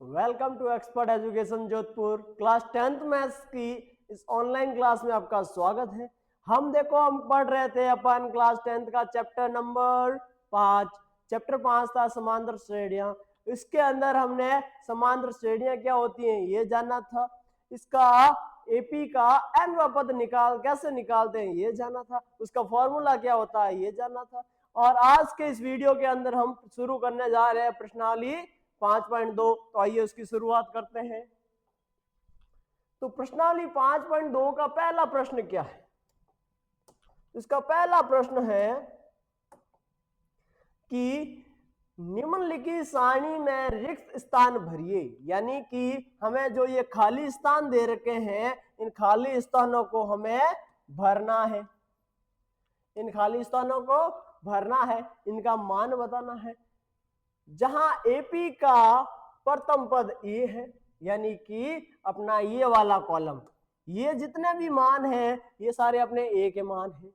Welcome to expert education Jodhpur. Class 10th maths की इस online class में आपका स्वागत है। हम पढ़ रहे थे अपन क्लास 10th का चैप्टर नंबर 5। चैप्टर 5 था समांतर श्रेणियां। इसके अंदर हमने समांतर श्रेणियां क्या होती हैं ये जानना था। इसका एपी का एनवा पद कैसे निकालते हैं ये जाना था। उसका फॉर्मूला क्या होता है ये जानना था। और आज के इस वीडियो के अंदर हम शुरू करने जा रहे हैं प्रश्नावली 5.2। तो आइए उसकी शुरुआत करते हैं। तो प्रश्नावली 5.2 का पहला प्रश्न क्या है? इसका पहला प्रश्न है कि निम्नलिखित सारणी में रिक्त स्थान भरिए। यानी कि हमें जो ये खाली स्थान दे रखे हैं इन खाली स्थानों को हमें भरना है। इन खाली स्थानों को भरना है, इनका मान बताना है। जहां एपी का प्रथम पद ए है, यानी कि अपना ये वाला कॉलम, ये जितने भी मान हैं ये सारे अपने ए के मान हैं।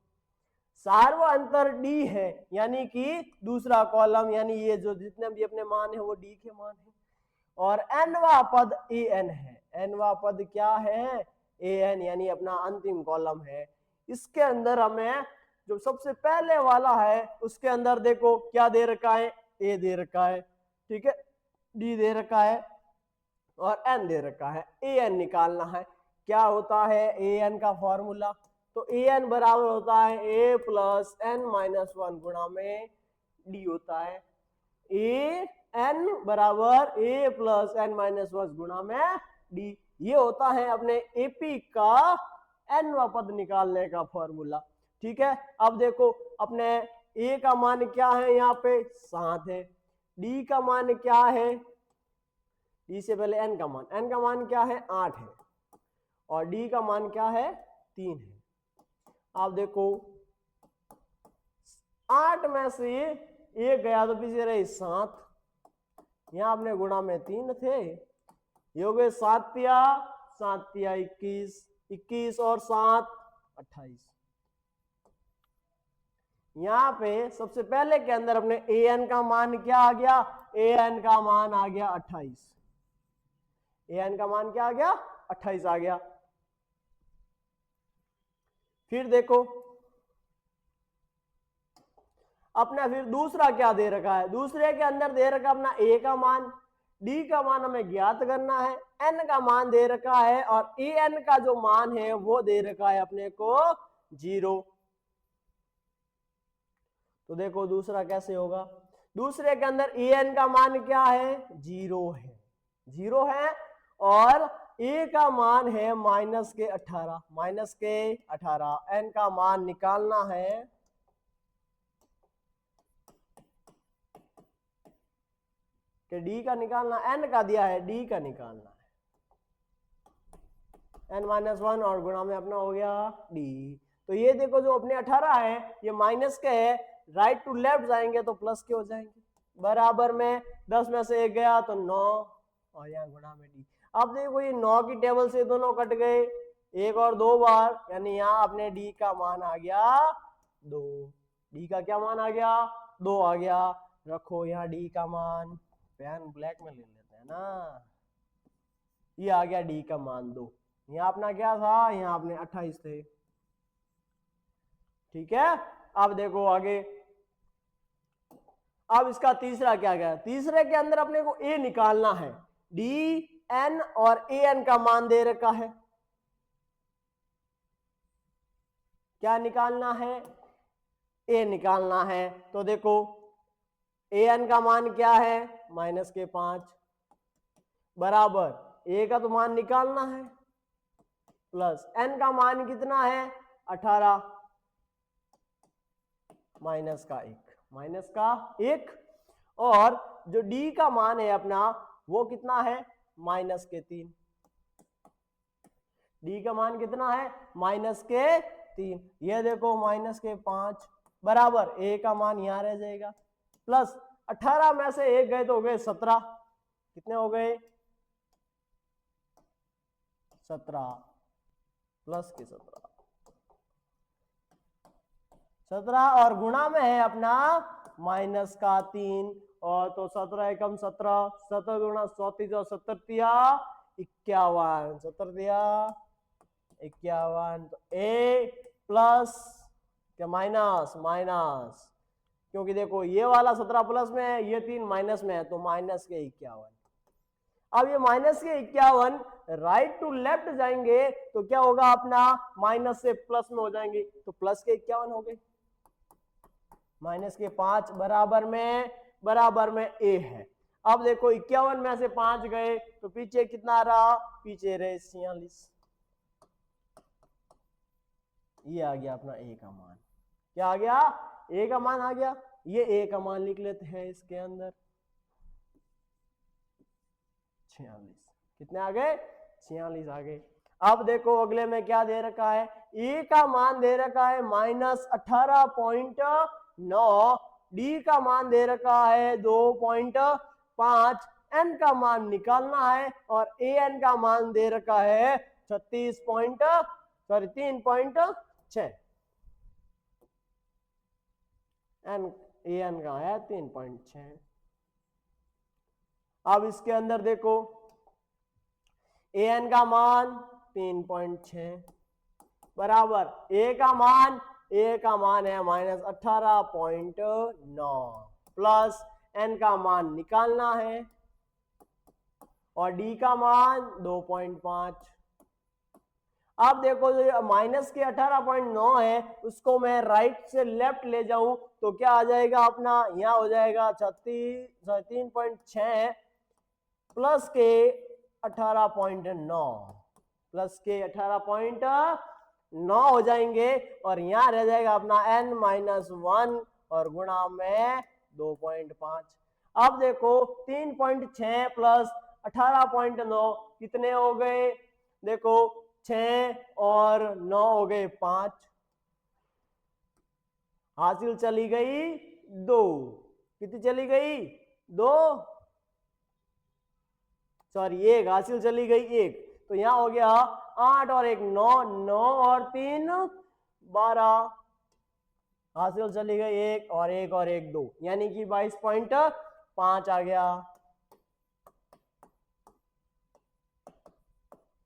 सार्व अंतर डी है, यानी कि दूसरा कॉलम, यानी ये जो जितने भी अपने मान है वो डी के मान है। और एनवा पद ए एन है। एनवा पद क्या है? ए एन, यानी अपना अंतिम कॉलम है। इसके अंदर हमें जो सबसे पहले वाला है उसके अंदर देखो क्या दे रखा है, ए दे रखा है, ठीक है, डी दे रखा है और एन दे रखा है। ए एन निकालना है। क्या होता है ए एन का फॉर्मूला? तो ए एन बराबर होता है ए प्लस एन माइनस 1 गुणा में डी होता है। ए एन बराबर ए प्लस एन माइनस 1 गुणा में डी, ये होता है अपने एपी का एनवा पद निकालने का फॉर्मूला। ठीक है, अब देखो अपने ए का मान क्या है, यहाँ पे 7 है। डी का मान क्या है? डी से पहले एन का मान क्या है? 8 है। और डी का मान क्या है? 3 है। आप देखो 8 में से एक गया तो पीछे रहे 7, यहां अपने गुणा में 3 थे, ये हो गए 7 तिया 21, 21 और 7 28। यहां पे सबसे पहले के अंदर अपने ए एन का मान क्या आ गया? ए एन का मान आ गया 28। ए एन का मान क्या आ गया? 28 आ गया। फिर देखो अपना फिर दूसरा क्या दे रखा है? दूसरे के अंदर दे रखा अपना ए का मान, डी का मान हमें ज्ञात करना है, एन का मान दे रखा है और ए एन का जो मान है वो दे रखा है अपने को 0। तो देखो दूसरा कैसे होगा? दूसरे के अंदर ए एन का मान क्या है? 0 है, 0 है। और ए का मान है माइनस के 18। एन का मान निकालना है, कि डी का निकालना, एन का दिया है, डी का निकालना है। एन माइनस 1 और गुणा में अपना हो गया डी। तो ये देखो जो अपने 18 है ये माइनस के है, राइट टू लेफ्ट जाएंगे तो प्लस के हो जाएंगे। बराबर में 10 में से एक गया तो 9 और यहाँ गुणा में डी। अब देखो ये 9 की टेबल से दोनों कट गए, एक और 2 बार, यानी यहाँ अपने डी का मान आ गया 2। डी का क्या मान आ गया? 2 आ गया। रखो यहाँ डी का मान, पेन ब्लैक में ले लेते हैं ना। ये आ गया डी का मान 2। यहाँ अपना क्या था? यहाँ अपने 28 थे। ठीक है, अब देखो आगे। अब इसका तीसरा क्या गया? तीसरे के अंदर अपने को ए निकालना है। डी एन और ए एन का मान दे रखा है। क्या निकालना है? ए निकालना है। तो देखो ए एन का मान क्या है? माइनस के 5 बराबर ए का तो मान निकालना है, प्लस एन का मान कितना है? 18 माइनस का 1। और जो डी का मान है अपना वो कितना है? माइनस के 3। डी का मान कितना है? माइनस के 3। ये देखो माइनस के 5 बराबर ए का मान यहां रह जाएगा, प्लस 18 में से एक गए तो हो गए 17। कितने हो गए? 17 प्लस के 17 और गुणा में है अपना माइनस का 3 और तो 17 एकम 17, 17 गुणा 34 और 70 तिया 51, 70 तिया 51, तो ए प्लस क्या माइनस माइनस, क्योंकि देखो ये वाला 17 प्लस में है, ये 3 माइनस में है, तो माइनस के 51। अब ये माइनस के 51 राइट टू लेफ्ट जाएंगे तो क्या होगा अपना, माइनस से प्लस में हो जाएंगे, तो प्लस के 51 हो गए, माइनस के 5 बराबर में ए है। अब देखो 51 में से 5 गए तो पीछे कितना रहा, पीछे रहे 46, ये आ गया अपना ए का मान। क्या आ गया, ए का मान आ गया। ये ए का मान लिख लेते हैं इसके अंदर 46, कितने आ गए, 46 आ गए। अब देखो अगले में क्या दे रखा है, ए का मान दे रखा है -18.9, डी का मान दे रखा है 2.5, एन का मान निकालना है और ए एन का मान दे रखा है 3.6, एन ए एन का है 3.6। अब इसके अंदर देखो ए एन का मान 3.6 बराबर ए का मान है -18.9 प्लस एन का मान निकालना है और डी का मान 2.5। अब देखो जो माइनस के 18.9 है उसको मैं राइट से लेफ्ट ले जाऊं तो क्या आ जाएगा अपना, यहाँ हो जाएगा 3.6 प्लस के 18.9 प्लस के 18.9 हो जाएंगे और यहाँ रह जाएगा अपना n-1 और गुणा में 2.5। अब देखो 3.6 प्लस 18.9 कितने हो गए, देखो 6 और 9 हो गए 5, हासिल चली गई 2, कितनी चली गई 2, सॉरी 1 हासिल चली गई 1, तो यहां हो गया 8 और 1 9, 9 और 3 12, हासिल चली गई 1 और 1 और 1 2, यानी कि 22.5 आ गया।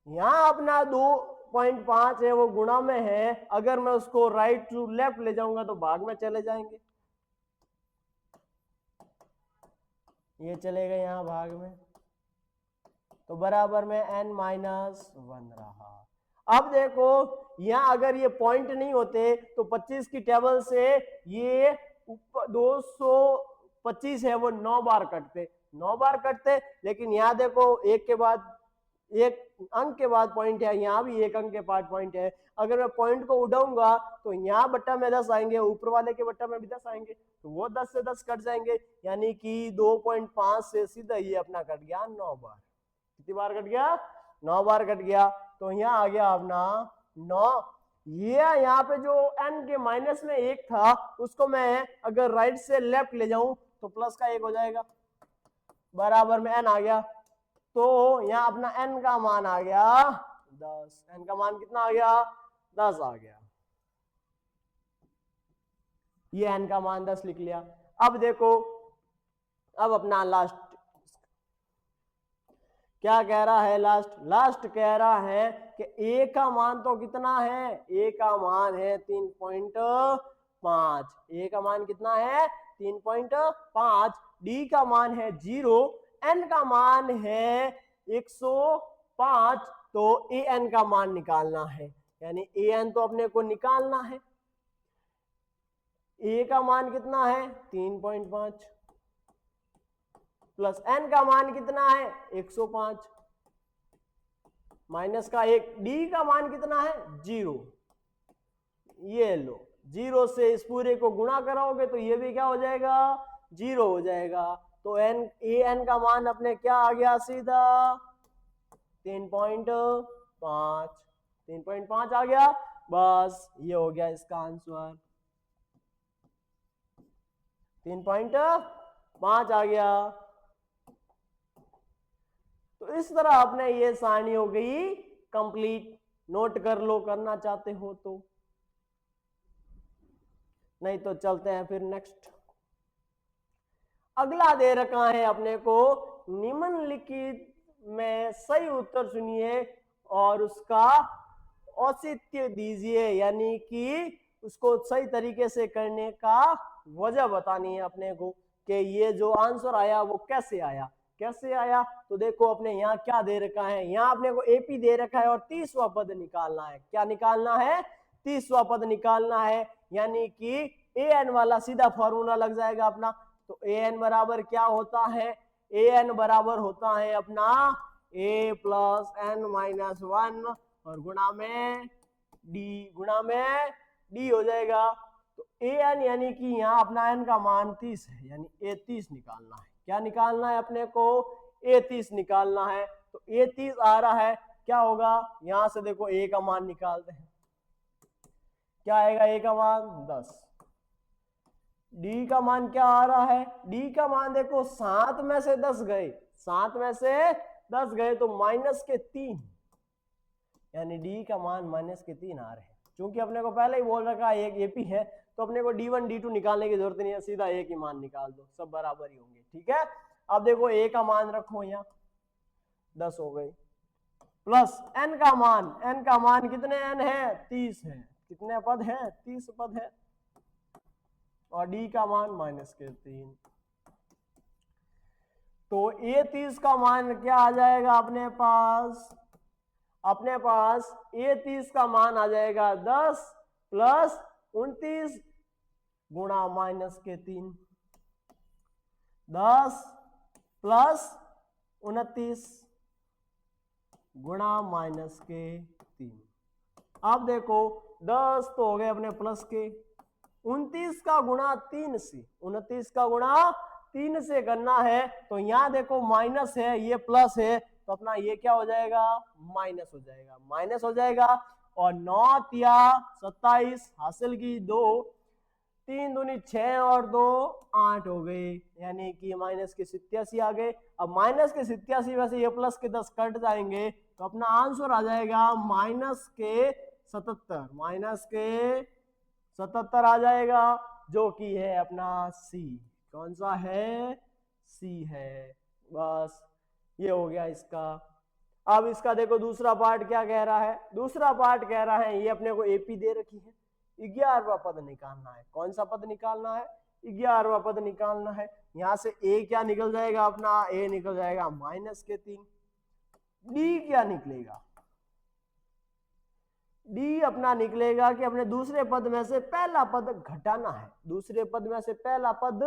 यहां अपना 2.5 है वो गुणा में है, अगर मैं उसको राइट टू लेफ्ट ले जाऊंगा तो भाग में चले जाएंगे, ये चले गए यहां भाग में, तो बराबर में n-1 रहा। अब देखो यहां अगर ये पॉइंट नहीं होते तो 25 की टेबल से ये 225 है वो 9 बार कटते, लेकिन यहां देखो एक के बाद एक अंक के बाद पॉइंट है, यहाँ भी एक अंक के बाद पॉइंट है, अगर मैं पॉइंट को उड़ाऊंगा तो यहाँ बट्टा में 10 आएंगे, ऊपर वाले के बट्टा में भी 10 आएंगे, तो वो 10 से 10 कट जाएंगे, यानी कि 2.5 से सीधा ये अपना कट गया 9 बार। कितनी बार कट गया, 9 बार कट गया, तो यहाँ आ गया अपना 9। ये यहाँ पे जो n के माइनस में 1 था उसको मैं अगर राइट से लेफ्ट ले जाऊं तो प्लस का 1 हो जाएगा, बराबर में n आ गया, तो यहां अपना n का मान आ गया 10, n का मान कितना आ गया 10 आ गया, ये n का मान 10 लिख लिया। अब देखो अब अपना लास्ट क्या कह रहा है, लास्ट कह रहा है कि a का मान तो कितना है, a का मान है 3.5, a का मान कितना है 3.5, d का मान है 0, n का मान है 105, तो ए एन का मान निकालना है, यानी ए एन तो अपने को निकालना है, ए का मान कितना है 3.5 प्लस एन का मान कितना है 105 माइनस का 1, डी का मान कितना है 0, ये लो 0 से इस पूरे को गुणा कराओगे तो ये भी क्या हो जाएगा 0 हो जाएगा, तो एन ए एन का मान अपने क्या आ गया सीधा 3.5 आ गया, बस ये हो गया इसका आंसर 3.5 आ गया। तो इस तरह आपने ये सारणी हो गई कंप्लीट, नोट कर लो करना चाहते हो तो, नहीं तो चलते हैं फिर नेक्स्ट। अगला दे रखा है अपने को निम्नलिखित में सही उत्तर चुनिए और उसका औचित्य दीजिए, यानी कि उसको सही तरीके से करने का वजह बतानी है अपने को कि ये जो आंसर आया वो कैसे आया। कैसे आया तो देखो, अपने यहाँ क्या दे रखा है, यहाँ अपने को एपी दे रखा है और 30वां पद निकालना है। क्या निकालना है? 30वां पद निकालना है, यानी कि ए एन वाला सीधा फॉर्मूला लग जाएगा अपना। तो ए एन बराबर क्या होता है? ए एन बराबर होता है अपना ए प्लस एन माइनस 1 और गुणा में डी हो जाएगा। तो ए एन यानी कि यहाँ अपना एन का मान 30 है, यानी ए 30 निकालना है। क्या निकालना है अपने को? ए 30 निकालना है। तो ए 30 आ रहा है, क्या होगा? यहां से देखो ए का मान निकालते हैं, क्या आएगा? ए का मान 10। डी का मान क्या आ रहा है? डी का मान देखो 7 में से 10 गए, 7 में से 10 गए तो माइनस के 3, यानी डी का मान माइनस के 3 आ रहे हैं। क्योंकि अपने को पहले ही बोल रखा है एक एपी है, तो अपने को D1 D2 निकालने की जरूरत नहीं है, सीधा ए की मान निकाल दो, सब बराबर ही होंगे। ठीक है, अब देखो ए का मान रखो यहाँ 10 हो गई, प्लस एन का मान कितने एन है? 30 है। कितने पद है? 30 पद है। और डी का मान माइनस के 3, तो ए 30 का मान क्या आ जाएगा अपने पास? अपने पास ए 30 का मान आ जाएगा 10 प्लस 29 गुणा माइनस के 3, 10 प्लस 29 गुणा माइनस के 3। अब देखो 10 तो हो गए अपने प्लस के, 29 का गुणा 3 से, 29 का गुणा 3 से करना है। तो यहां देखो माइनस है, ये प्लस है, तो अपना ये क्या हो जाएगा? माइनस हो जाएगा, माइनस हो जाएगा। और 9 या 27 हासिल की 2, 3 दूनी 6 और 2 8 हो गए, यानी कि माइनस के 87 आ गए। अब माइनस के 87 में से ये प्लस के 10 कट जाएंगे, तो अपना आंसर आ जाएगा माइनस के 77, माइनस के 77 आ जाएगा, जो कि है अपना सी। कौन सा है? सी है। बस ये हो गया इसका। अब इसका देखो दूसरा पार्ट क्या कह रहा है? दूसरा पार्ट कह रहा है ये अपने को एपी दे रखी है, 11वां पद निकालना है। कौन सा पद निकालना है? 11वां पद निकालना है। यहां से ए क्या निकल जाएगा अपना? ए निकल जाएगा माइनस के 3। डी क्या निकलेगा? डी अपना निकलेगा कि अपने दूसरे पद में से पहला पद घटाना है, दूसरे पद में से पहला पद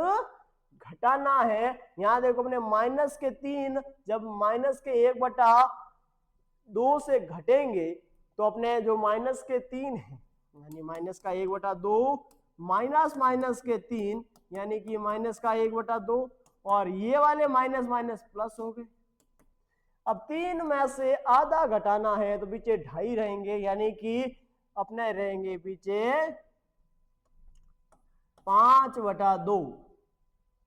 घटाना है। यहां देखो अपने माइनस के 3 जब माइनस के 1/2 से घटेंगे, तो अपने जो माइनस के 3 है, यानी माइनस का 1/2 माइनस माइनस के 3, यानी कि माइनस का 1/2, और ये वाले माइनस माइनस प्लस हो गए। अब 3 में से आधा घटाना है, तो पीछे 2.5 रहेंगे, यानी कि अपने रहेंगे पीछे 5/2।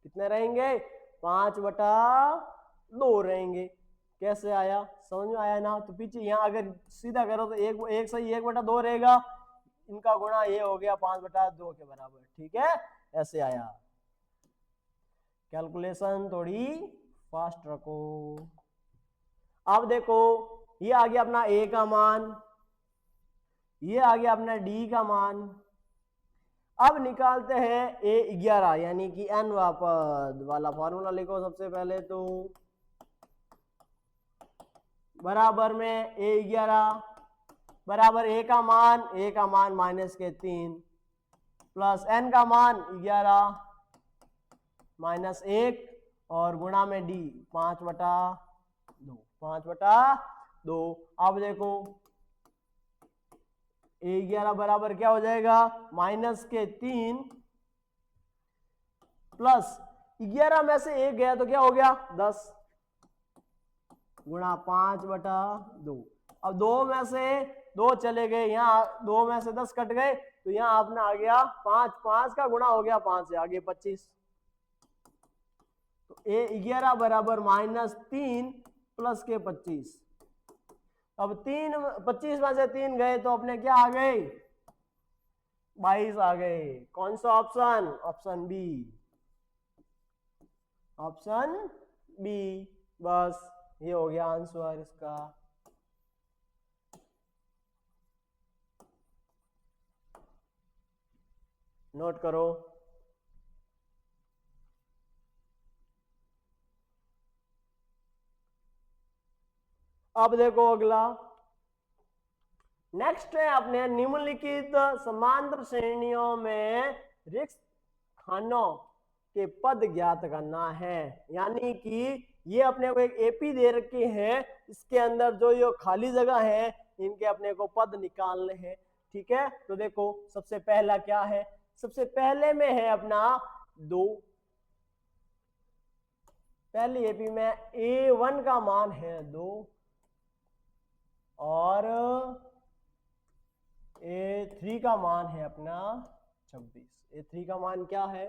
कितने रहेंगे? 5/2 रहेंगे। कैसे आया? समझ में आया ना? तो पीछे यहाँ अगर सीधा करो तो एक सही 1/2 रहेगा, इनका गुणा ये हो गया 5/2 के बराबर। ठीक है, ऐसे आया। कैलकुलेशन थोड़ी फास्ट रखो। अब देखो ये आ गया अपना ए का मान, ये आ गया अपना डी का मान। अब निकालते हैं ए 11, यानी कि एन पद वाला फॉर्मूला लिखो सबसे पहले। तो बराबर में ए 11 बराबर ए का मान माइनस के 3 प्लस एन का मान 11 माइनस 1 और गुणा में डी 5/2, 5/2। अब देखो ए 11 बराबर क्या हो जाएगा? माइनस के 3 प्लस 11 में से 1 गया तो क्या हो गया? 10 गुणा 5/2। अब 2 में से 2 चले गए, यहाँ 2 में से 10 कट गए, तो यहाँ अपना आ गया 5, 5 का गुणा हो गया 5 से आगे 25। तो ए 11 बराबर -3 प्लस के 25। अब 25 में से 3 गए तो अपने क्या आ गए? 22 आ गए। कौन सा option? Option B. Option B. बस ये हो गया आंसर इसका। नोट करो। अब देखो अगला, नेक्स्ट है अपने निम्नलिखित समांतर श्रेणियों में रिक्त खानों के पद ज्ञात करना है। यानी कि ये अपने को एक एपी दे रखी है, इसके अंदर जो ये खाली जगह है इनके अपने को पद निकालने हैं। ठीक है, तो देखो सबसे पहला क्या है, सबसे पहले में है अपना 2। पहली एपी में A1 का मान है 2 और A3 का मान है अपना 26। A3 का मान क्या है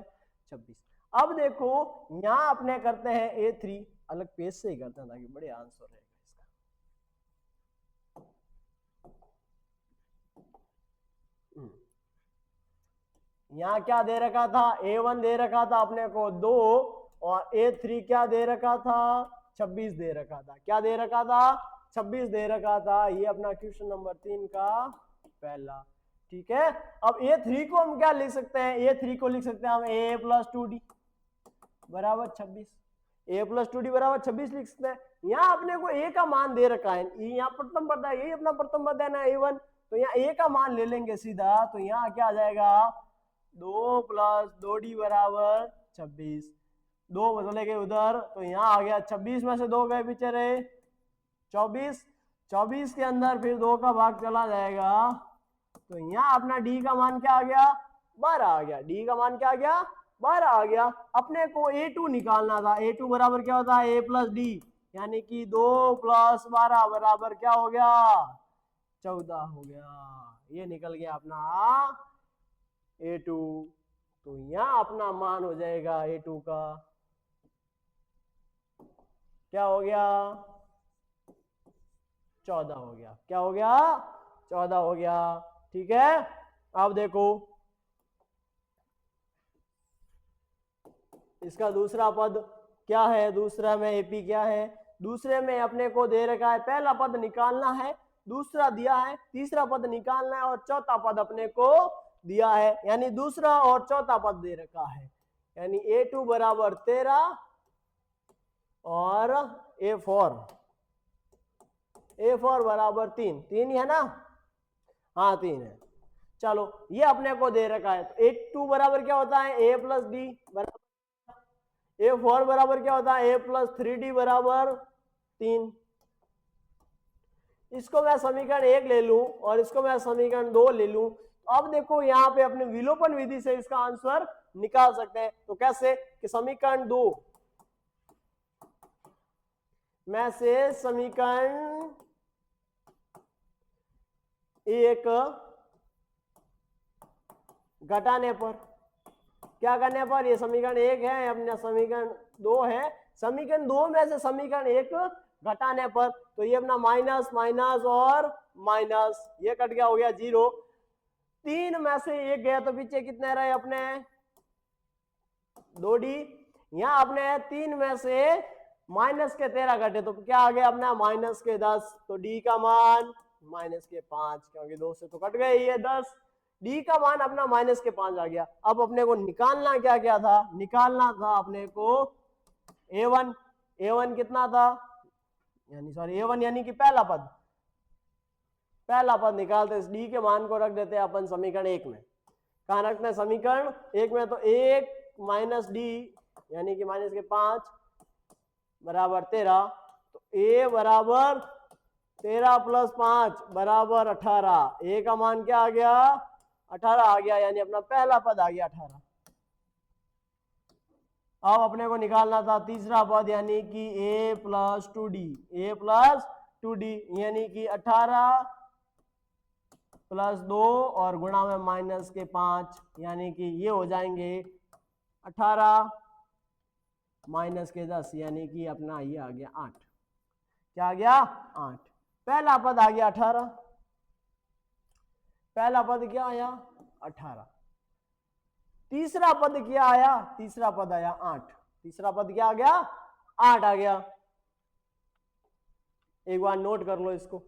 26। अब देखो यहां अपने करते हैं A3 अलग पेज से ही करते हैं ताकि बड़े आंसर रहेगा इसका। यहां क्या दे रखा था, A1 दे रखा था अपने को 2 और A3 क्या दे रखा था 26 दे रखा था। क्या दे रखा था 26 दे रखा था। ये अपना क्वेश्चन नंबर 3 का पहला। ठीक है, अब A3 को हम क्या लिख सकते हैं, A3 को लिख सकते हैं हम A + 2D बराबर 26। A + 2D बराबर 26 लिख सकते हैं। यहाँ अपने को A का मान दे रखा है, यहाँ प्रथम पद है, यही अपना प्रथम पद है ना A1, तो यहाँ A का मान ले लेंगे सीधा। तो यहाँ क्या आ जाएगा 2 + 2D बराबर 26। 2 बदले गए उधर, तो यहाँ आ गया 26 में से 2 गए पीछे रहे 24। 24 के अंदर फिर 2 का भाग चला जाएगा, तो यहाँ अपना D का मान क्या आ गया 12 आ गया। D का मान क्या आ गया 12 आ गया। अपने को A2 निकालना था। A2 बराबर क्या होता है A + D, यानी कि 2 + 12 बराबर क्या हो गया 14 हो गया। ये निकल गया अपना A2। तो यहाँ अपना मान हो जाएगा A2 का क्या हो गया 14 हो गया। क्या हो गया 14 हो गया। ठीक है, अब देखो इसका दूसरा पद क्या है, दूसरा में एपी क्या है। दूसरे में अपने को दे रखा है पहला पद निकालना है, दूसरा दिया है, तीसरा पद निकालना है और चौथा पद अपने को दिया है। यानी दूसरा और चौथा पद दे रखा है। यानी A2 बराबर 13 और A4 बराबर 3। 3 ही है ना, हाँ 3 है। चलो ये अपने को दे रखा है। तो A2 बराबर क्या होता है A + D बराबर, A4 बराबर क्या होता है A + 3D बराबर 3। इसको मैं समीकरण 1 ले लूं और इसको मैं समीकरण 2 ले लूं। अब देखो यहाँ पे अपने विलोपन विधि से इसका आंसर निकाल सकते हैं। तो कैसे कि समीकरण 2 में से समीकरण 1 घटाने पर, क्या करने पर, ये समीकरण 1 है, अपना समीकरण 2 है, समीकरण 2 में से समीकरण 1 घटाने पर, तो ये अपना माइनस माइनस और माइनस, ये कट गया हो गया 0। 3 में से 1 गया तो पीछे कितने रहे अपने 2D। यहाँ अपने 3 में से माइनस के 13 घटे तो क्या आ गया अपना माइनस के 10। तो D का मान माइनस के 5, क्योंकि 2 से तो कट गए ये 10। D का मान अपना माइनस के 5 आ गया। अब अपने को निकालना क्या क्या था, निकालना था अपने को A1। A1 कितना था, यानी सॉरी A1 यानी कि पहला पद, पहला पद निकालते D के मान को रख देते हैं अपन समीकरण 1 में। कहाँ रखते हैं समीकरण 1 में, तो 1 - D यानी कि माइनस के 5 बराबर 13। तो A बराबर 13 + 5 बराबर 18। A का मान क्या आ गया 18 आ गया, यानी अपना पहला पद आ गया 18। अब अपने को निकालना था तीसरा पद, यानी कि A + 2D। A + 2D यानी कि 18 + 2 और गुणा में माइनस के 5, यानी कि ये हो जाएंगे 18 माइनस के 10, यानी कि अपना ये आ गया 8। क्या आ गया 8। पहला पद आ गया 18, पहला पद क्या आया 18। तीसरा पद क्या आया, तीसरा पद आया 8। तीसरा पद क्या आ गया? 8 आ गया। एक बार नोट कर लो इसको।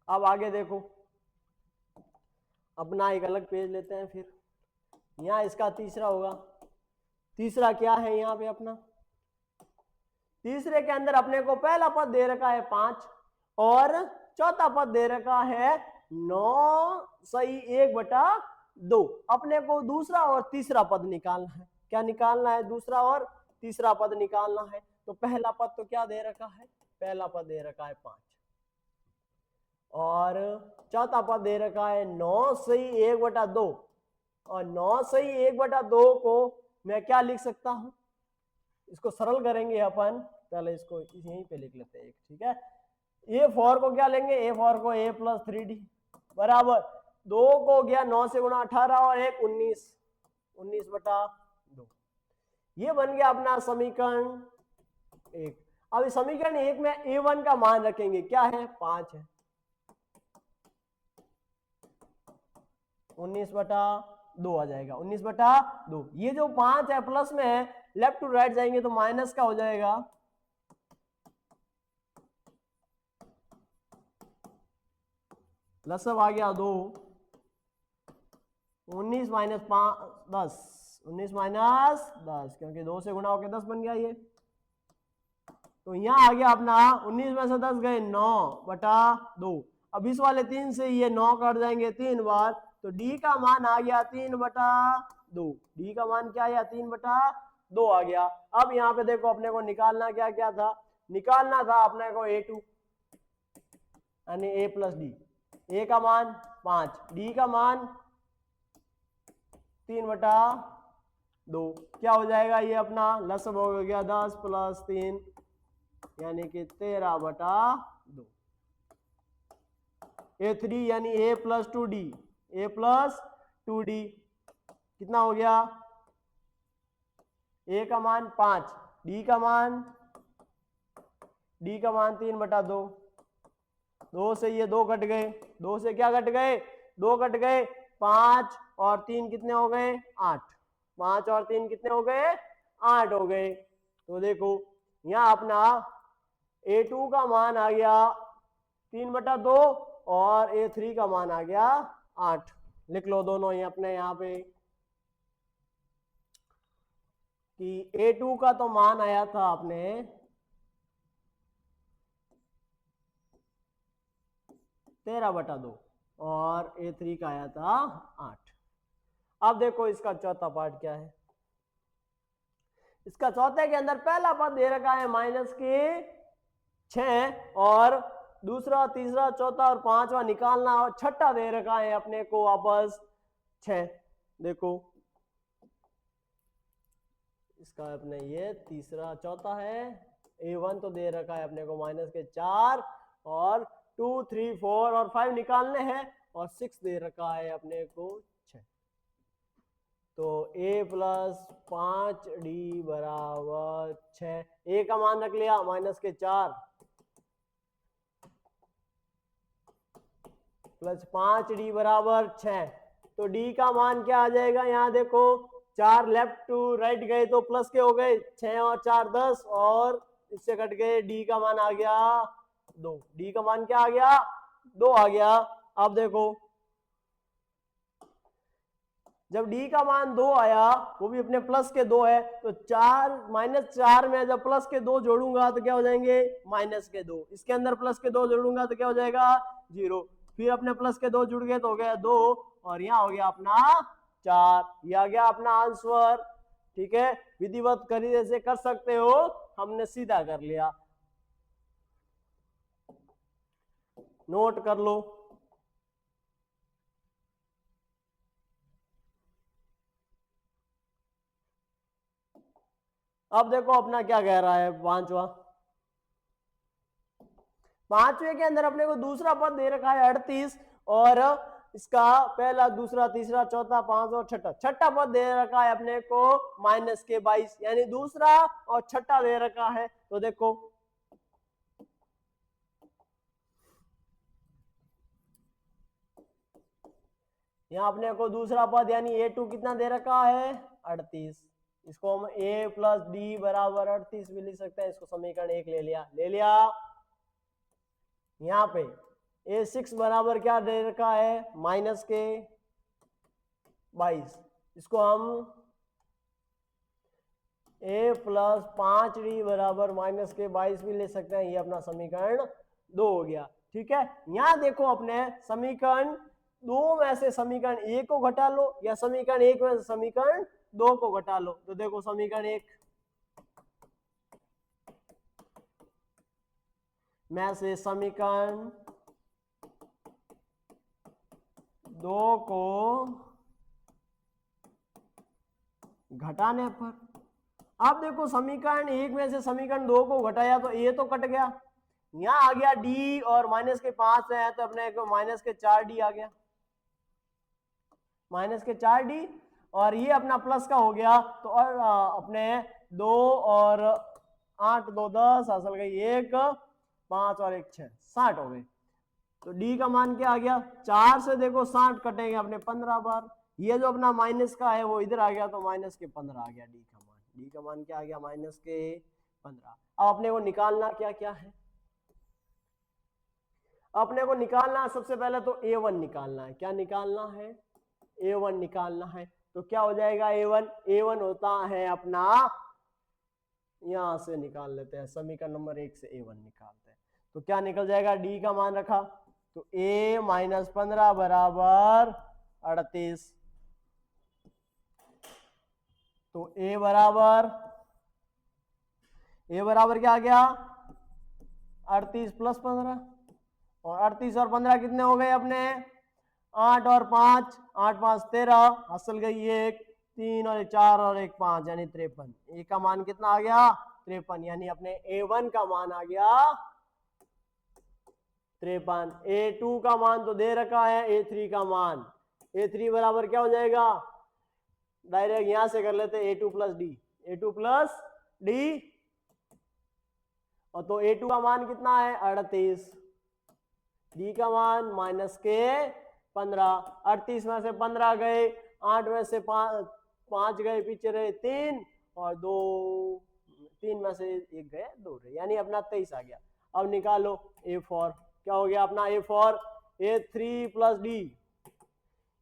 अब आगे देखो, अपना एक अलग पेज लेते हैं। फिर यहां इसका तीसरा होगा। तीसरा क्या है यहां पे अपना? तीसरे के अंदर अपने को पहला पद दे रखा है 5 और चौथा पद दे रखा है 9 सही 1/2। अपने को दूसरा और तीसरा पद निकालना है। क्या निकालना है? दूसरा और तीसरा पद निकालना है। तो पहला पद तो क्या दे रखा है? पहला पद दे रखा है 5 और चौथा पद दे रखा है 9 सही 1/2। और 9 सही 1/2 को मैं क्या लिख सकता हूं? इसको सरल करेंगे अपन। पहले इसको यहीं पे लिख लेते हैं, ठीक है। A4 को क्या लेंगे? A4 को A + 3D बराबर 2 को गया 9 से गुणा 18 और 1 19, 19/2। ये बन गया अपना समीकरण 1। अब इस समीकरण 1 में A1 का मान रखेंगे, क्या है? 5 है। 19/2 आ जाएगा, 19/2। ये जो 5 है प्लस में है, लेफ्ट टू राइट जाएंगे तो माइनस का हो जाएगा। लसब आ गया 2, 19 - 5 10, 19 - 10 क्योंकि 2 से गुणा होकर 10 बन गया ये। तो यहां आ गया अपना 19 में से 10 गए 9/2। अब इस वाले 3 से ये 9 कट जाएंगे 3 बार, तो डी का मान आ गया 3/2। डी का मान क्या आया? 3/2 आ गया। अब यहाँ पे देखो अपने को निकालना क्या क्या था? निकालना था अपने को A2 यानी A + D। ए का मान 5, डी का मान 3/2। क्या हो जाएगा ये अपना? लसब हो गया 10 + 3 यानी कि 13/2। A3 यानी A + 2D, A + 2D कितना हो गया? A का मान 5, D का मान 3/2। 2 से ये 2 कट गए, 2 से क्या कट गए? 2 कट गए। 5 और 3 कितने हो गए? 8। 5 और 3 कितने हो गए? 8 हो गए। तो देखो यहाँ अपना A2 का मान आ गया 3/2 और A3 का मान आ गया 8। लिख लो दोनों ही अपने यहाँ पे कि A2 का तो मान आया था अपने 13/2 और A3 का आया था 8। अब देखो इसका चौथा पार्ट क्या है। इसका चौथे के अंदर पहला पद दे रखा है -6 और दूसरा, तीसरा, चौथा और पांचवा निकालना और छठा दे रखा है अपने को वापस 6। देखो इसका अपने ये तीसरा चौथा है। A1 तो दे रखा है अपने को -4 और 2 3 4 और 5 निकालने हैं और 6 दे रखा है अपने को 6। तो A + 5D = 6। A का मान रख लिया -4 + 5D = 6। तो D का मान क्या आ जाएगा? यहाँ देखो 4 लेफ्ट टू राइट गए तो प्लस के हो गए, 6 और 4 10 और इससे कट गए। D का मान आ गया 2। D का मान क्या आ गया? 2 आ गया। अब देखो जब D का मान 2 आया, वो भी अपने प्लस के 2 है, तो 4 -4 में जब प्लस के 2 जोड़ूंगा तो क्या हो जाएंगे? -2। इसके अंदर प्लस के 2 जोड़ूंगा तो क्या हो जाएगा? 0। फिर अपने प्लस के 2 जुड़ गए तो हो गया 2 और यहाँ हो गया अपना 4। ये आ गया अपना आंसर। ठीक है, विधिवत तरीके से कर सकते हो, हमने सीधा कर लिया। नोट कर लो। अब देखो अपना क्या कह रहा है पांचवे के अंदर अपने को दूसरा पद दे रखा है 38 और इसका पहला, दूसरा, तीसरा, चौथा, पांचवा, छठा, छठा पद दे रखा है अपने को -22, यानी दूसरा और छठा दे रखा है। तो देखो यहाँ अपने को दूसरा पद यानी A2 कितना दे रखा है 38, इसको हम A + D बराबर 38 भी लिख सकते हैं। इसको समीकरण 1 ले लिया। यहाँ पे A6 बराबर क्या दे रखा है -22, इसको हम A + 5D बराबर -22 भी ले सकते हैं। ये अपना समीकरण 2 हो गया। ठीक है, यहाँ देखो अपने समीकरण 2 में से समीकरण 1 को घटा लो या समीकरण 1 में से समीकरण 2 को घटा लो। तो देखो समीकरण 1 में से समीकरण 2 को घटाने पर, अब देखो समीकरण 1 में से समीकरण 2 को घटाया तो A तो कट गया, यहाँ आ गया D और -5 है तो अपने को -4D आ गया, -4D, और ये अपना प्लस का हो गया। तो और अपने 2 और 8 2 10 असल गई 1 5 और 1 6 60 हो गए। तो D का मान क्या आ गया 4 से देखो 60 कटेंगे अपने 15 बार, ये जो अपना माइनस का है वो इधर आ गया तो -15 आ गया D का मान। D का मान क्या आ गया -15। अब अपने को निकालना क्या क्या है, अपने को निकालना सबसे पहले तो A1 निकालना है। क्या निकालना है A1 निकालना है। तो क्या हो जाएगा A1 होता है अपना, यहां से निकाल लेते हैं समीकरण नंबर 1 से A1 निकालते हैं। तो क्या निकल जाएगा D का मान रखा तो A - 15 बराबर 38, तो A बराबर क्या आ गया 38 + 15, और 38 और 15 कितने हो गए अपने 8 और 5 8 5 13, हासिल गई 1 3 और 4 और 1 5 यानी 53। ए का मान कितना आ गया 53, यानी अपने A1 का मान आ गया 53। A2 का मान तो दे रखा है, A3 का मान, A3 बराबर क्या हो जाएगा, डायरेक्ट यहां से कर लेते A2 + D, A2 + D, और तो A2 का मान कितना है 38, D का मान -15, 38 में से 15 गए, 8 में से 5 गए, पीछे रहे 3 और 2, 3 में से 1 गए 2 रहे, यानी अपना 23 आ गया। अब निकालो A4, क्या हो गया अपना A4 A3 + D,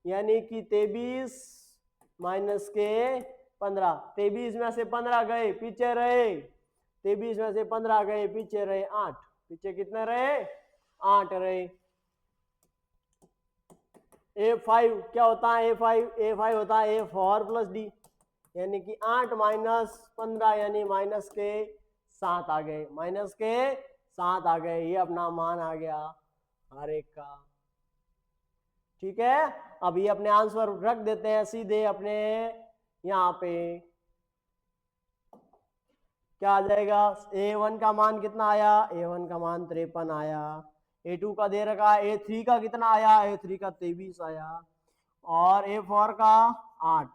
यानी कि 23 - 15, 23 में से 15 गए पीछे रहे, 23 में से 15 गए पीछे रहे 8, पीछे कितने रहे 8 रहे। A5 क्या होता है A5 होता है A4 + D, यानी कि 8 - 15 यानी -7 आ गए, -7 आ गए, ये अपना मान आ गया हर एक का। ठीक है, अब ये अपने आंसर रख देते हैं सीधे अपने यहाँ पे, क्या आ जाएगा A1 का मान कितना आया, A1 का मान 53 आया, A2 का दे रखा है, A3 का कितना आया, A3 का 23 आया, और A4 का 8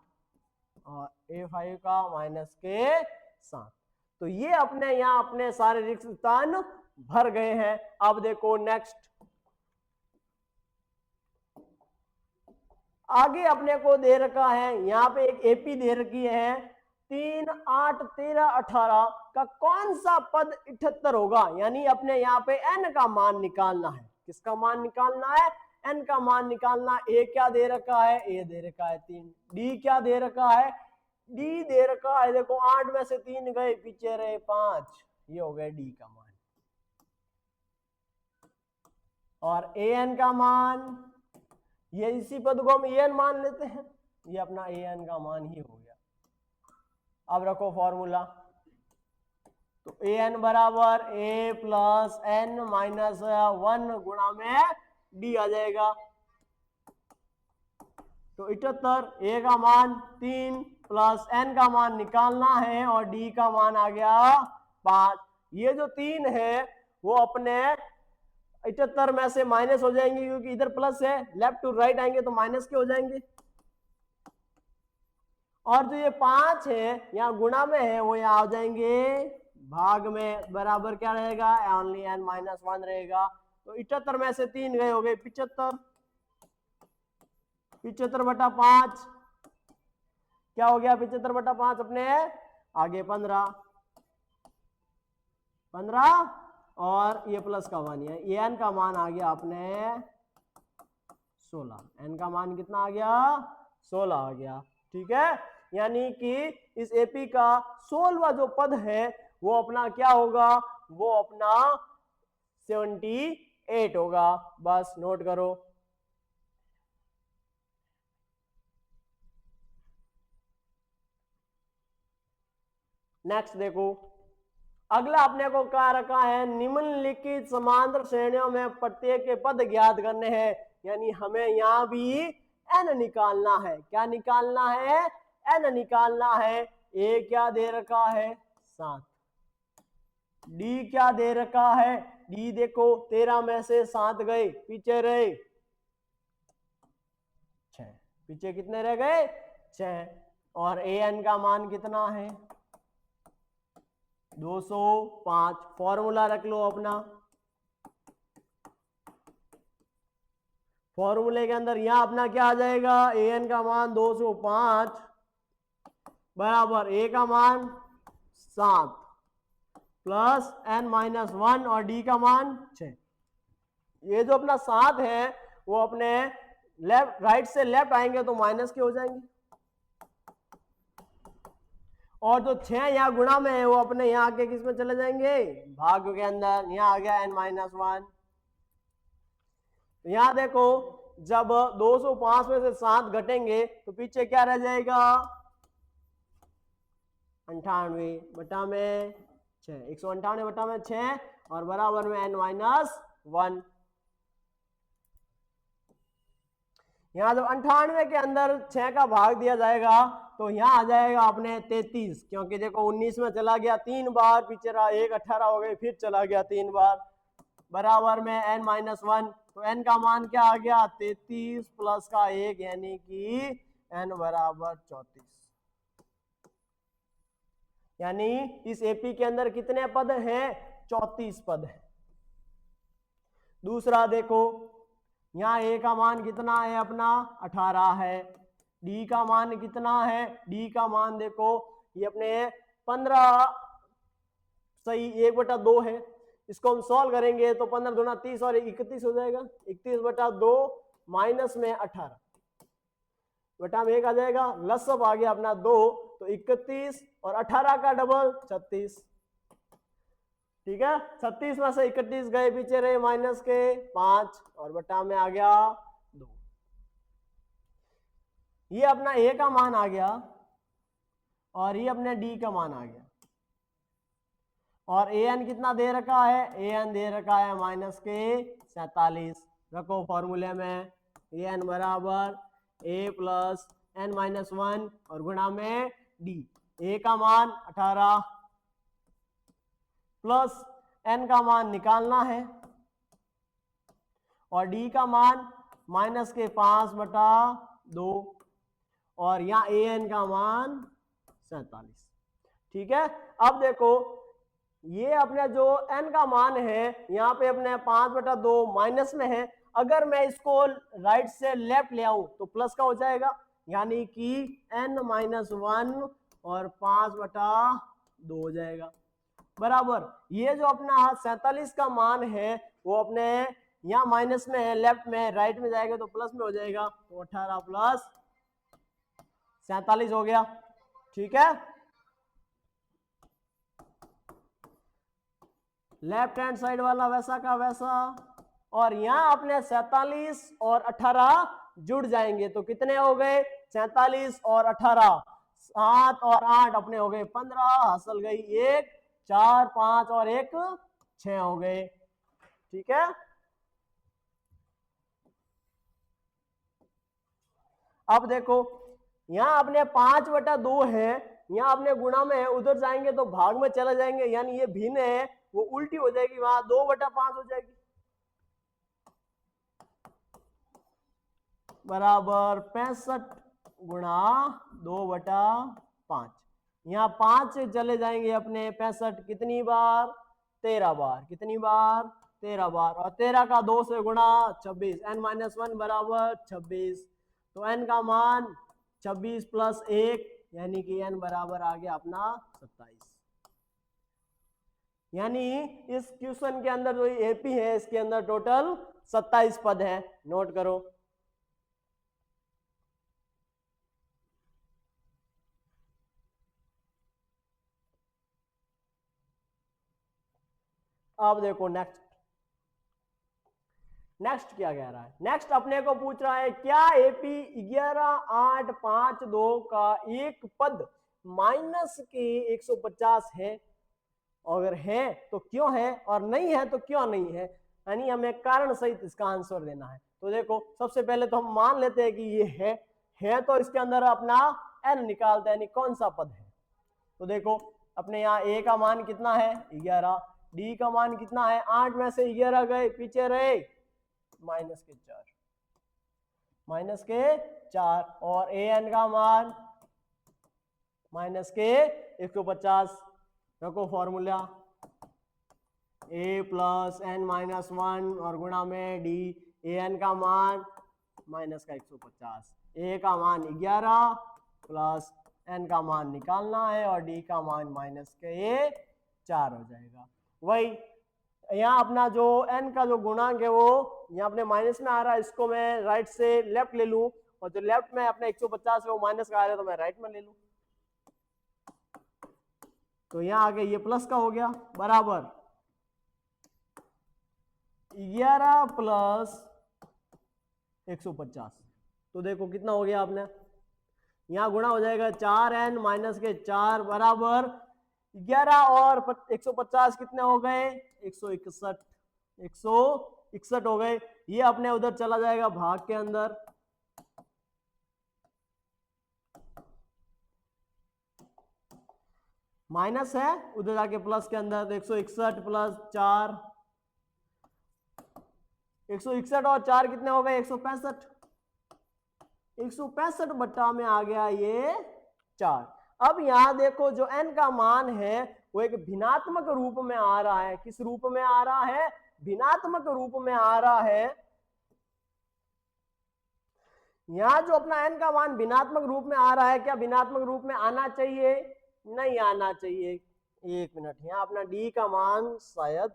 और A5 का -7। तो ये अपने यहाँ अपने सारे रिक्त स्थान भर गए हैं। अब देखो नेक्स्ट, आगे अपने को दे रखा है यहाँ पे एक AP दे रखी है 3 8 13 18 का कौन सा पद 78 होगा, यानी अपने यहाँ पे n का मान निकालना है। किसका मान निकालना है, n का मान निकालना। A क्या दे रखा है, A दे रखा है 3, D क्या दे रखा है, D दे रखा है देखो 8 में से 3 गए पीछे रहे 5, ये हो गया D का मान, और an का मान, ये इसी पद को हम an मान लेते हैं, ये अपना an का मान ही हो गया। अब रखो फॉर्मूला, तो an बराबर A + n - 1 गुणा में D आ जाएगा। तो 78, A का मान 3 + n का मान निकालना है और D का मान आ गया 5। ये जो 3 है वो अपने 78 में से माइनस हो जाएंगे क्योंकि इधर प्लस है, लेफ्ट टू राइट आएंगे तो माइनस के हो जाएंगे। और जो ये 5 है यहाँ गुणा में है वो यहाँ आ जाएंगे भाग में, बराबर क्या रहेगा, ओनली n-1 रहेगा। तो 78 में से 3 गए, हो गए 75, 75/5 क्या हो गया, 75/5 अपने आगे 15 और ये प्लस का 1 है, ये n का मान आ गया अपने 16, n का मान कितना आ गया, 16 आ गया। ठीक है, यानी कि इस एपी का 16वां जो पद है वो अपना क्या होगा, वो अपना 78 होगा। बस नोट करो। नेक्स्ट देखो, अगला अपने को क्या रखा है, निम्नलिखित समांतर श्रेणियों में प्रत्येक के पद ज्ञात करने हैं। यानी हमें यहां भी n निकालना है। क्या निकालना है, n निकालना है। ए क्या दे रखा है 7, डी क्या दे रखा है, डी देखो 13 में से 7 गए, पीछे रहे 6, पीछे कितने रह गए 6, और ए एन का मान कितना है 205। फॉर्मूला रख लो अपना, फॉर्मूले के अंदर यहां अपना क्या आ जाएगा, ए एन का मान 205 बराबर ए का मान 7 प्लस n-1 और डी का मान 6। ये जो अपना 7 है वो अपने लेफ्ट राइट से लेफ्ट आएंगे तो माइनस के हो जाएंगे, और जो 6 यहाँ गुणा में है वो अपने यहाँ के किस में चले जाएंगे, भाग के अंदर। यहाँ आ गया n-1। यहाँ देखो जब 205 में से 7 घटेंगे तो पीछे क्या रह जाएगा 98 बटा में 6, 198 बटा में 6 और बराबर में n-1। यहाँ जब 98 के अंदर 6 का भाग दिया जाएगा तो यहाँ आ जाएगा अपने 33, क्योंकि देखो 19 में चला गया 3 बार, पीछे रहा 1, 18 हो गए, फिर चला गया 3 बार, बराबर में n-1। तो n का मान क्या आ गया 33 प्लस का 1 यानी कि n बराबर 34। यानी इस एपी के अंदर कितने पद हैं, 34 पद है। दूसरा देखो, यहाँ ए का मान कितना है अपना 18 है, डी का मान कितना है, डी का मान देखो ये अपने 15 सही 1/2 है। इसको हम सॉल्व करेंगे तो 15 दूना 30 और 31 हो जाएगा, 31/2 माइनस में 18 बटा में 1 आ जाएगा, लसअप आ गया अपना 2, तो 31 और 18 का डबल 36। ठीक है, 36 में से 31 गए, पीछे रहे माइनस के 5 और बटा में आ गया 2। ये अपना ए का मान आ गया और ये अपने डी का मान आ गया, और ए एन कितना दे रखा है, ए एन दे रखा है माइनस के 47। रखो फॉर्मूले में ए एन बराबर ए प्लस n-1 और गुणा में डी। ए का मान 18 प्लस n का मान निकालना है और डी का मान माइनस के 5/2 और यहाँ ए एन का मान 47। ठीक है, अब देखो ये अपने जो n का मान है यहाँ पे अपने 5/2 माइनस में है, अगर मैं इसको राइट से लेफ्ट ले आऊं तो प्लस का हो जाएगा, यानी कि n-1 और 5/2 हो जाएगा, बराबर। ये जो अपना 47 का मान है वो अपने यहाँ माइनस में है, लेफ्ट में राइट में जाएगा तो प्लस में हो जाएगा, तो 18 प्लस 47 हो गया। ठीक है, लेफ्ट हैंड साइड वाला वैसा का वैसा, और यहाँ अपने 47 और 18 जुड़ जाएंगे तो कितने हो गए 47 और 18, 7 और 8 अपने हो गए 15, हासिल गई 1, 4, 5 और 1 6 हो गए। ठीक है, अब देखो यहाँ अपने 5/2 है, यहाँ अपने गुणा में है, उधर जाएंगे तो भाग में चला जाएंगे, यानी ये भिन्न है वो उल्टी हो जाएगी, वहां 2/5 हो जाएगी। बराबर 65 गुणा 2/5। यहाँ 5 से चले जाएंगे अपने 65 कितनी बार, 13 बार। कितनी बार, 13 बार। और 13 का 2 से गुणा 26, n-1 बराबर 26। तो n का मान 26 + 1 यानी कि n बराबर आ गया अपना 27। यानी इस क्वेश्चन के अंदर जो एपी है इसके अंदर टोटल 27 पद है। नोट करो। अब देखो नेक्स्ट क्या कह रहा है। नेक्स्ट अपने को पूछ रहा है क्या एपी 11852 का एक पद माइनस के 150 है, अगर है तो क्यों है, और नहीं है तो क्यों नहीं है। यानी हमें कारण सहित इसका आंसर देना है। तो देखो सबसे पहले तो हम मान लेते हैं कि ये है तो इसके अंदर अपना n निकालते हैं, यानी कौन सा पद है। तो देखो अपने यहाँ a का मान कितना है 11, d का मान कितना है 8 में से 11 गए, पीछे रहे -4 और an का मान -150। रखो फॉर्मूला a + n-1 और गुणा में d, an का मान -150, a का मान 11 प्लस n का मान निकालना है और d का मान -4 हो जाएगा। वही यहाँ अपना जो n का जो गुणांक है वो यहाँ अपने माइनस में आ रहा है, इसको मैं राइट से लेफ्ट ले लूं, और जो लेफ्ट में अपने 150 है वो माइनस का आ रहा है तो मैं राइट में ले लूं। तो यहाँ आगे ये प्लस का हो गया, बराबर 11 प्लस 150। तो देखो कितना हो गया आपने, यहाँ गुणा हो जाएगा 4n-4 बराबर 11 और 150 कितने हो गए 161 हो गए। ये अपने उधर चला जाएगा भाग के अंदर, माइनस है उधर जाके प्लस के अंदर, तो 161 + 4, 161 और 4 कितने हो गए 165। 165 बट्टा में आ गया ये 4। अब यहां देखो जो n का मान है वो एक भिन्नात्मक रूप में आ रहा है। किस रूप में आ रहा है, भिन्नात्मक रूप में आ रहा है। यहां जो अपना n का मान भिन्नात्मक रूप में आ रहा है, क्या भिन्नात्मक रूप में आना चाहिए, नहीं आना चाहिए। एक मिनट, यहाँ अपना d का मान शायद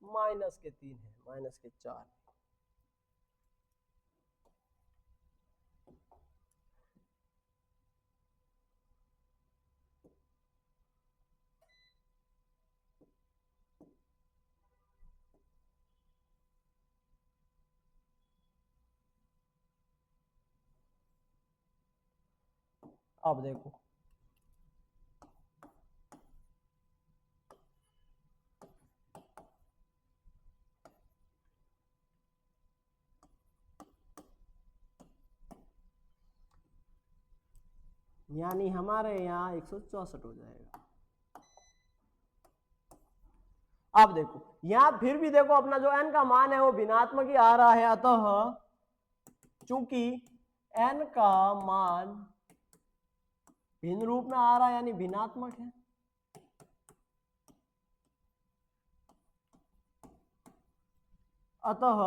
-3 है, -4। अब देखो यानी हमारे यहाँ 164 हो जाएगा। अब देखो यहां फिर भी देखो अपना जो n का मान है वो भिन्नात्मक ही आ रहा है, अतः चूंकि n का मान भिन्न रूप में आ रहा है यानी भिन्नात्मक है, अतः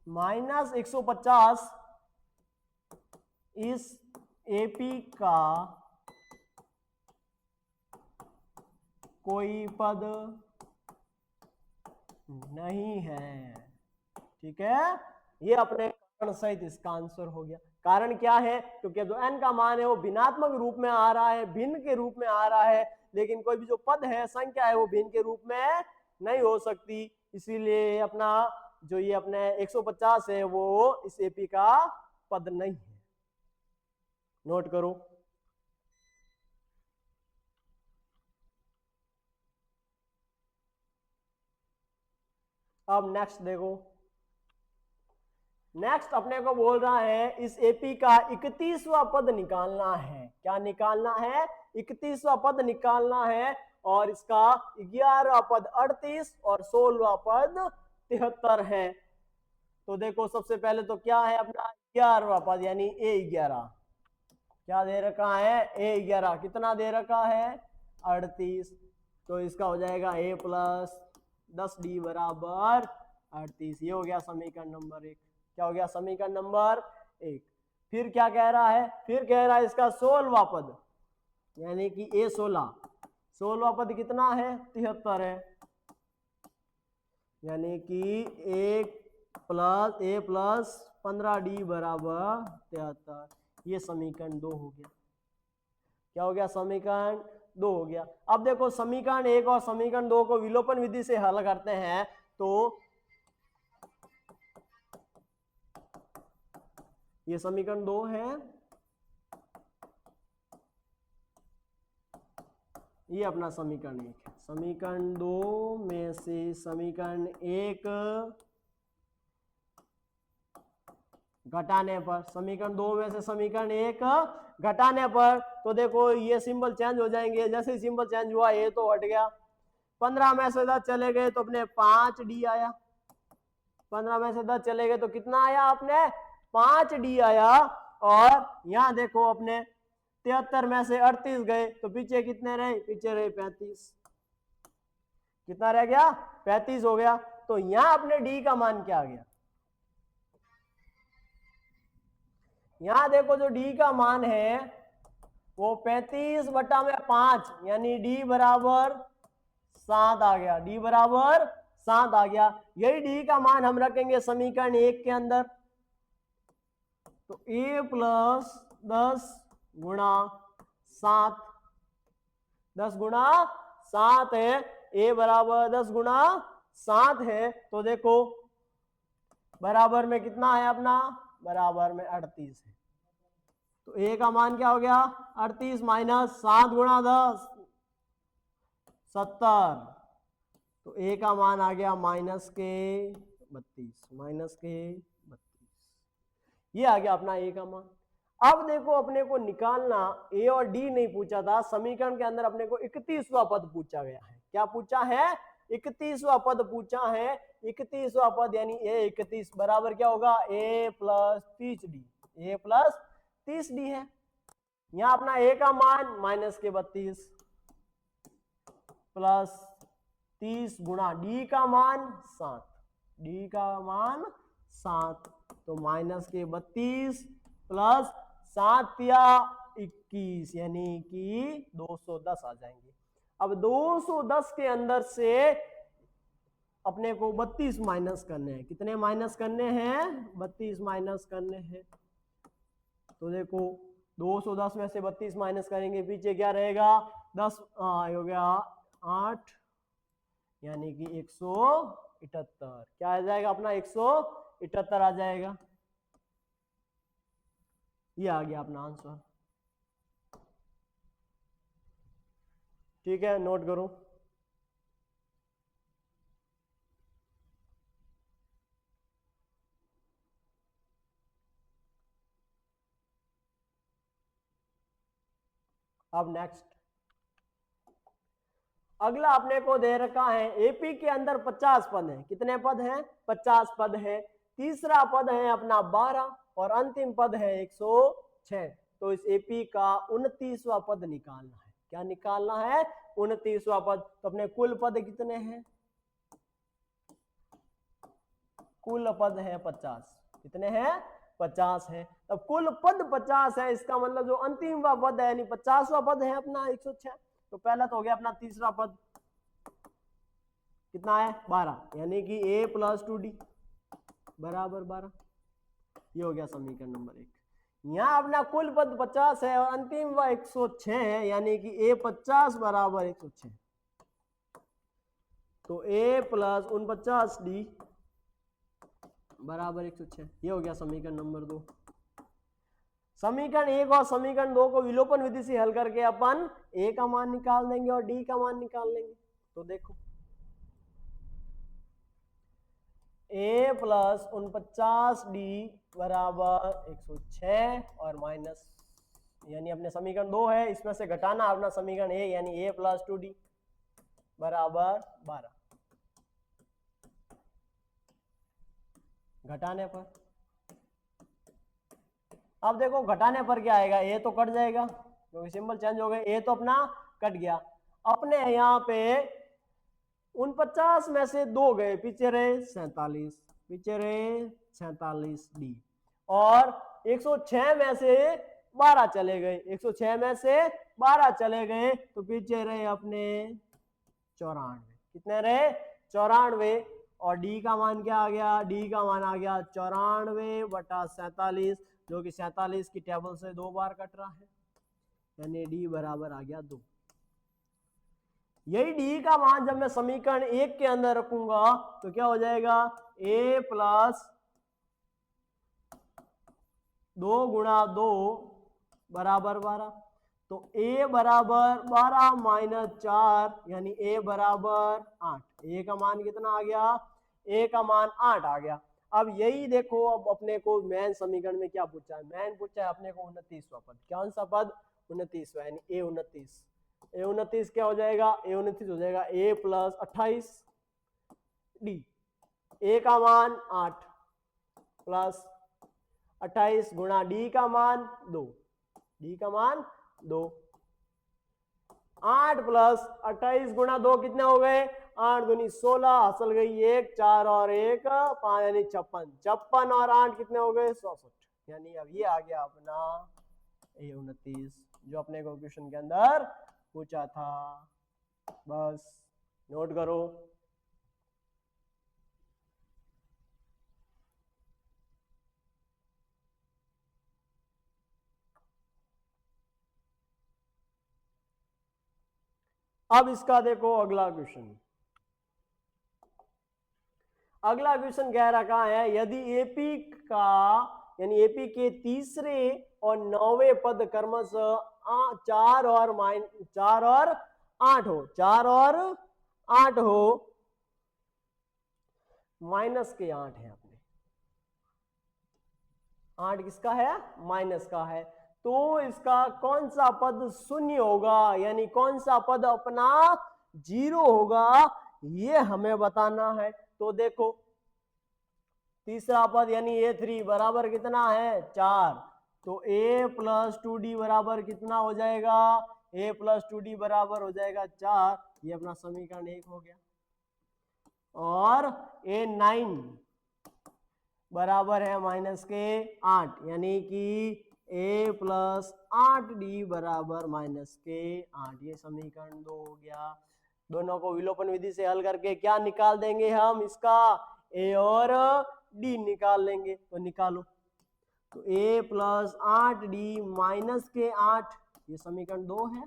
-150 इस एपी का कोई पद नहीं है। ठीक है, ये अपने कारण सहित इसका आंसर हो गया। कारण क्या है, क्योंकि जो n का मान है वो भिन्नात्मक रूप में आ रहा है, भिन्न के रूप में आ रहा है, लेकिन कोई भी जो पद है, संख्या है, वो भिन्न के रूप में नहीं हो सकती। इसीलिए अपना जो ये अपने 150 है वो इस एपी का पद नहीं है। नोट करो। अब नेक्स्ट देखो, नेक्स्ट अपने को बोल रहा है इस एपी का 31वां पद निकालना है। क्या निकालना है, 31वां पद निकालना है, और इसका 11वां पद 38 और 16वां पद 73 है। तो देखो सबसे पहले तो क्या है अपना 11वां पद यानी A11, क्या दे रखा है A11, कितना दे रखा है 38, तो इसका हो जाएगा A प्लस 10D बराबर 38। ये हो गया समीकरण नंबर 1। क्या हो गया समीकरण नंबर 1। फिर क्या कह रहा है, फिर कह रहा है इसका 16वां पद यानी कि A16, 16वां पद कितना है 73 है, यानी कि A प्लस 15D बराबर 73। ये समीकरण 2 हो गया। क्या हो गया समीकरण 2 हो गया। अब देखो समीकरण 1 और समीकरण 2 को विलोपन विधि से हल करते हैं तो ये समीकरण 2 है, ये अपना समीकरण 1 है। समीकरण 2 में से समीकरण 1 घटाने पर, समीकरण 2 में से समीकरण 1 घटाने पर तो देखो ये सिंबल चेंज हो जाएंगे। जैसे ही सिंबल चेंज हुआ ये तो हट गया, 15 में से 10 चले गए तो अपने 5D आया, 15 में से 10 चले गए तो कितना आया अपने 5D आया। और यहां देखो अपने 73 में से 38 गए तो पीछे कितने रहे, पीछे रहे 35, कितना रह गया 35 हो गया। तो यहां अपने D का मान क्या आ गया, यहां देखो जो D का मान है वो 35/5 यानी D बराबर 7 आ गया, D बराबर 7 आ गया। यही D का मान हम रखेंगे समीकरण 1 के अंदर, तो A प्लस 10 गुणा 7, 10 गुणा 7 है, A बराबर 10 गुणा 7 है, तो देखो बराबर में कितना है अपना, बराबर में 38 है। तो A का मान क्या हो गया 38 माइनस 7 गुणा 10 70, तो A का मान आ गया माइनस के 32, माइनस के 32। ये आ गया अपना A का मान। अब देखो अपने को निकालना, A और D नहीं पूछा था, समीकरण के अंदर अपने को 31वां पद पूछा गया है। क्या पूछा है 31वां पद पूछा है। 31वां पद यानी A31 बराबर क्या होगा A plus 30D, A plus 30D है। यहां अपना A का मान माइनस के 32 प्लस 30 गुणा D का मान 7, D का मान 7, तो माइनस के 32 प्लस 7 या 21 यानी कि 210 आ जाएंगे। अब 210 के अंदर से अपने को 32 माइनस करने हैं, कितने माइनस करने हैं 32 माइनस करने हैं। तो देखो 210 में से 32 माइनस करेंगे, पीछे क्या रहेगा 10 हो गया 8 यानी कि 178, क्या आ जाएगा अपना 178 आ जाएगा। ये आ गया अपना आंसर। ठीक है, नोट करो। अब नेक्स्ट अगला अपने को दे रखा है एपी के अंदर 50 पद हैं। कितने पद हैं 50 पद है। तीसरा पद है अपना 12 और अंतिम पद है 106। तो इस एपी का 29वां पद निकालना है। क्या निकालना है 29वां पद। तो अपने कुल पद कितने हैं, कुल पद है 50, कितने हैं 50 है। तब कुल पद 50 है, इसका मतलब जो अंतिमवां पद है यानी 50वां पद है अपना 106। तो पहला तो हो गया अपना तीसरा पद कितना है 12 यानी कि A प्लस 2D बराबर 12। ये हो गया समीकरण नंबर 1। यहाँ अपना कुल पद 50 है और अंतिम व 106 है यानी कि A 50 बराबर 106। तो A प्लस 49D बराबर 106। ये हो गया समीकरण नंबर 2। समीकरण 1 और समीकरण 2 को विलोपन विधि से हल करके अपन A का मान निकाल देंगे और D का मान निकाल लेंगे। तो देखो A प्लस 49D बराबर 106 और माइनस यानी अपने समीकरण 2 है, इसमें से घटाना अपना समीकरण A यानी A प्लस 2D बराबर 12। घटाने पर। अब देखो घटाने पर क्या आएगा, ए तो कट जाएगा क्योंकि सिंबल चेंज हो गए, ए तो अपना कट गया। अपने यहाँ पे 49 में से 2 गए, पीछे रहे 47, पीछे रहे 47 डी। और 106 में से 12 चले गए, 106 में से 12 चले गए तो पीछे रहे अपने 94। कितने रहे? 94। और डी का मान क्या आ गया? डी का मान आ गया 94/47, जो कि 47 की टेबल से 2 बार कट रहा है, यानी डी बराबर आ गया 2। यही डी का मान जब मैं समीकरण 1 के अंदर रखूंगा तो क्या हो जाएगा? a प्लस 2 गुणा 2 बराबर 12। तो a बराबर 12 माइनस 4 यानी a बराबर 8। a का मान कितना आ गया? a का मान 8 आ गया। अब यही देखो, अब अपने को मैन समीकरण में क्या पूछा है? मैन पूछा है अपने को 29वां पद। कौन सा पद? 29वां, यानी a 29। a 29 क्या हो जाएगा? a 29 हो जाएगा a प्लस 28 डी। a का मान 8 प्लस 28 गुणा डी का मान 2, डी का मान 2। 8 प्लस 28 गुणा 2 कितने हो गए? 8 दूनी 16, हसल गई 1, 4 और 1 5 यानी 56। 56 और 8 कितने हो गए? 64। यानी अब ये आ गया अपना a 29, जो अपने को क्वेश्चन के अंदर पूछा था। बस नोट करो। अब इसका देखो अगला क्वेश्चन। अगला क्वेश्चन कह रखा है, यदि एपी का यानी एपी के तीसरे और 9वें पद क्रमशः 4 और 8 हो, 4 और 8 हो, माइनस के 8 है अपने। 8 किसका है? माइनस का है। तो इसका कौन सा पद शून्य होगा, यानी कौन सा पद अपना 0 होगा, ये हमें बताना है। तो देखो तीसरा पद यानी a3 बराबर कितना है? 4। तो a प्लस 2d बराबर कितना हो जाएगा? a प्लस 2d बराबर हो जाएगा 4। ये अपना समीकरण 1 हो गया। और a9 बराबर है माइनस के 8, यानी कि a प्लस 8d बराबर माइनस के 8। ये समीकरण 2 हो गया। दोनों को विलोपन विधि से हल करके क्या निकाल देंगे हम? इसका a और d निकाल लेंगे। तो निकालो। तो a प्लस 8d माइनस के 8, ये समीकरण 2 है।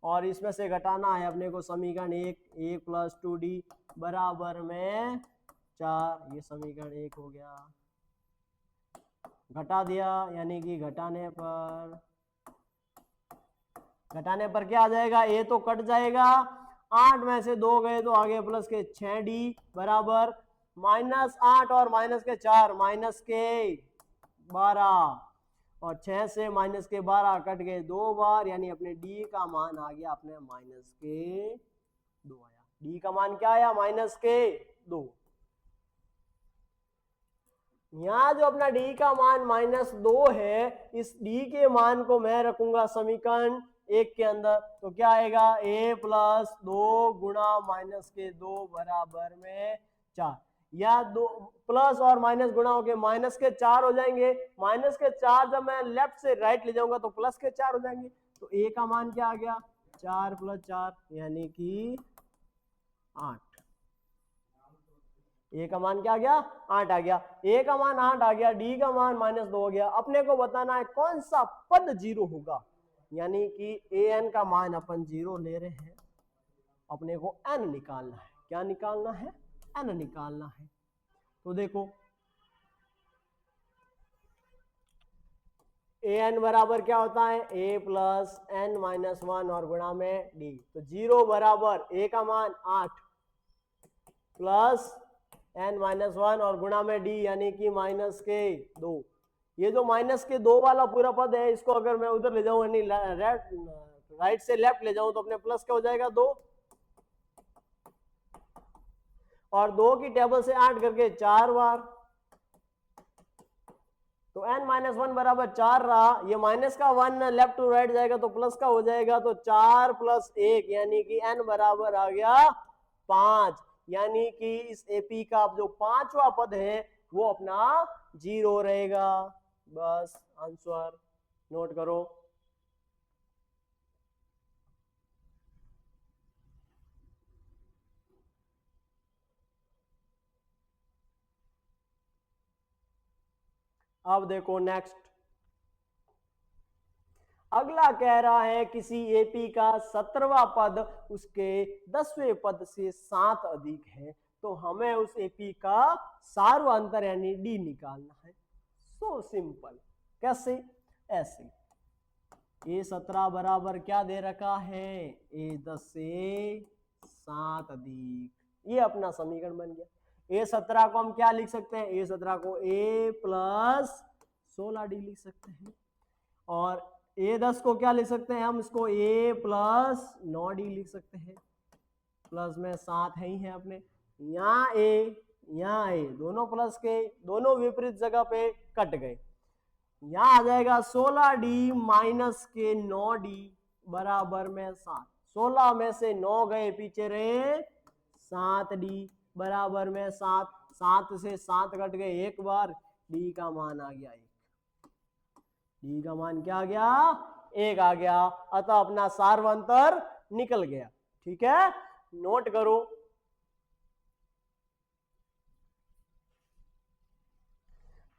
और इसमें से घटाना है अपने को समीकरण 1, a प्लस 2d बराबर में 4। ये समीकरण 1 हो गया। घटा दिया, यानी कि घटाने पर क्या आ जाएगा? a तो कट जाएगा, 8 में से 2 गए तो आगे प्लस के 6d बराबर माइनस 8 और माइनस के 4 माइनस के 12, और 6 से माइनस के 12 कट गए 2 बार, यानी अपने d का मान आ गया अपने माइनस के 2 आया। d का मान क्या आया? माइनस के 2। यहां जो अपना d का मान माइनस 2 है, इस d के मान को मैं रखूंगा समीकरण 1 के अंदर। तो क्या आएगा? a प्लस 2 गुणा माइनस के 2 बराबर में 4। या 2 प्लस और माइनस गुणा होके माइनस के 4 हो जाएंगे। माइनस के 4 जब मैं लेफ्ट से राइट ले जाऊंगा तो प्लस के 4 हो जाएंगे। तो a का मान क्या आ गया? 4 प्लस 4 यानी कि 8। a का मान क्या आ गया? 8 आ गया। a का मान 8 आ गया, d का मान माइनस 2 हो गया। अपने को बताना है कौन सा पद 0 होगा, यानी कि an का मान अपन 0 ले रहे हैं। अपने को n निकालना है। क्या निकालना है? n निकालना है। तो देखो an बराबर क्या होता है? a प्लस n माइनस 1 और गुणा में d। तो 0 बराबर a का मान 8 प्लस n माइनस 1 और गुणा में d, यानी कि माइनस के 2। ये जो माइनस के 2 वाला पूरा पद है, इसको अगर मैं उधर ले जाऊं, यानी राइट से लेफ्ट ले जाऊं, तो अपने प्लस क्या हो जाएगा? 2। और 2 की टेबल से 8 करके 4 बार, तो n-1 बराबर 4 रहा, ये माइनस का 1 लेफ्ट टू राइट जाएगा तो प्लस का हो जाएगा, तो 4 + 1 यानी कि n बराबर आ गया 5, यानी कि इस एपी का जो पांचवा पद है वो अपना 0 रहेगा। बस आंसर नोट करो। अब देखो नेक्स्ट, अगला कह रहा है किसी एपी का 17वां पद उसके 10वें पद से 7 अधिक है, तो हमें उस एपी का सार्वंतर यानी डी निकालना है। So simple. कैसे? ऐसे, A17 बराबर क्या दे रखा है, A10 से 7 अधिक, ये अपना समीकरण बन गया। A17 को हम क्या लिख सकते हैं, A17 को A + 16D लिख सकते हैं, और A10 को क्या लिख सकते हैं हम, इसको A + 9D लिख सकते हैं, प्लस में 7 है ही है अपने, यहाँ A यहाँ A, दोनों प्लस के दोनों विपरीत जगह पे कट गए, यहाँ आ जाएगा 16D माइनस के 9D बराबर में 7, 16 में से 9 गए पीछे रहे 7D बराबर में 7, 7 से 7 कट गए एक बार, D का मान आ गया 1, D का मान क्या आ गया, 1 आ गया, अतः अपना सार्वंतर निकल गया। ठीक है, नोट करो।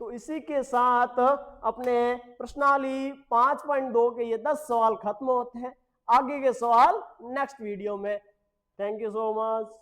तो इसी के साथ अपने प्रश्नावली 5.2 के ये 10 सवाल खत्म होते हैं। आगे के सवाल नेक्स्ट वीडियो में। Thank you so much.